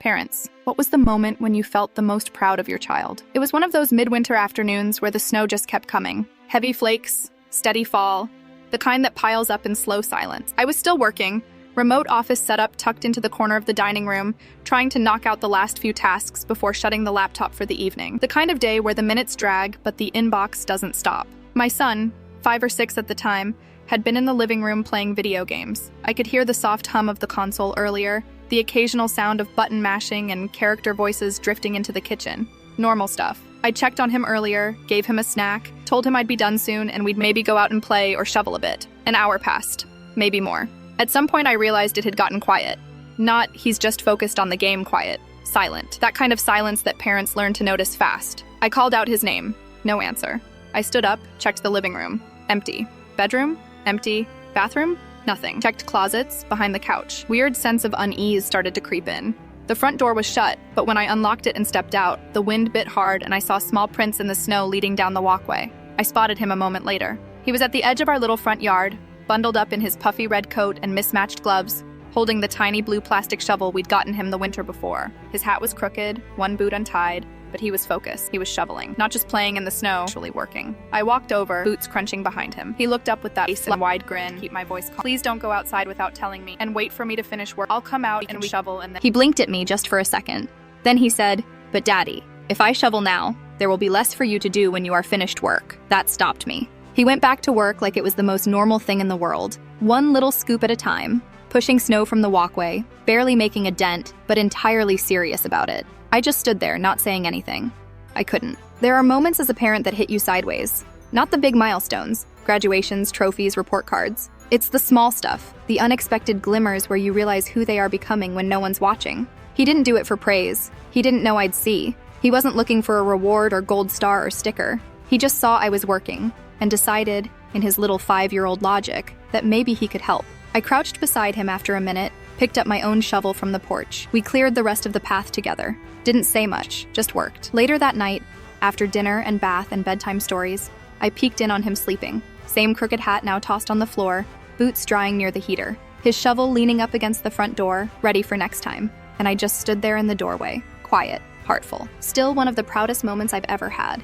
Parents, what was the moment when you felt the most proud of your child? It was one of those midwinter afternoons where the snow just kept coming. Heavy flakes, steady fall, the kind that piles up in slow silence. I was still working, remote office setup tucked into the corner of the dining room, trying to knock out the last few tasks before shutting the laptop for the evening. The kind of day where the minutes drag, but the inbox doesn't stop. My son, 5 or 6 at the time, had been in the living room playing video games. I could hear the soft hum of the console earlier, the occasional sound of button mashing and character voices drifting into the kitchen. Normal stuff. I checked on him earlier, gave him a snack, told him I'd be done soon and we'd maybe go out and play or shovel a bit. An hour passed. Maybe more. At some point I realized it had gotten quiet. Not, he's just focused on the game quiet. Silent. That kind of silence that parents learn to notice fast. I called out his name. No answer. I stood up, checked the living room. Empty. Bedroom? Empty. Bathroom? Nothing. Checked closets, behind the couch. Weird sense of unease started to creep in. The front door was shut, but when I unlocked it and stepped out, the wind bit hard and I saw small prints in the snow leading down the walkway. I spotted him a moment later. He was at the edge of our little front yard, bundled up in his puffy red coat and mismatched gloves, holding the tiny blue plastic shovel we'd gotten him the winter before. His hat was crooked, one boot untied, but he was focused. He was shoveling, not just playing in the snow, actually working. I walked over, boots crunching behind him. He looked up with that face and wide grin, keep my voice calm. Please don't go outside without telling me, and wait for me to finish work. I'll come out and we shovel and then— He blinked at me just for a second. Then he said, "But Daddy, if I shovel now, there will be less for you to do when you are finished work." That stopped me. He went back to work like it was the most normal thing in the world. One little scoop at a time, pushing snow from the walkway, barely making a dent, but entirely serious about it. I just stood there, not saying anything. I couldn't. There are moments as a parent that hit you sideways. Not the big milestones, graduations, trophies, report cards. It's the small stuff, the unexpected glimmers where you realize who they are becoming when no one's watching. He didn't do it for praise. He didn't know I'd see. He wasn't looking for a reward or gold star or sticker. He just saw I was working and decided, in his little 5-year-old logic, that maybe he could help. I crouched beside him after a minute, picked up my own shovel from the porch. We cleared the rest of the path together. Didn't say much, just worked. Later that night, after dinner and bath and bedtime stories, I peeked in on him sleeping. Same crooked hat now tossed on the floor, boots drying near the heater. His shovel leaning up against the front door, ready for next time. And I just stood there in the doorway, quiet, heartful. Still one of the proudest moments I've ever had.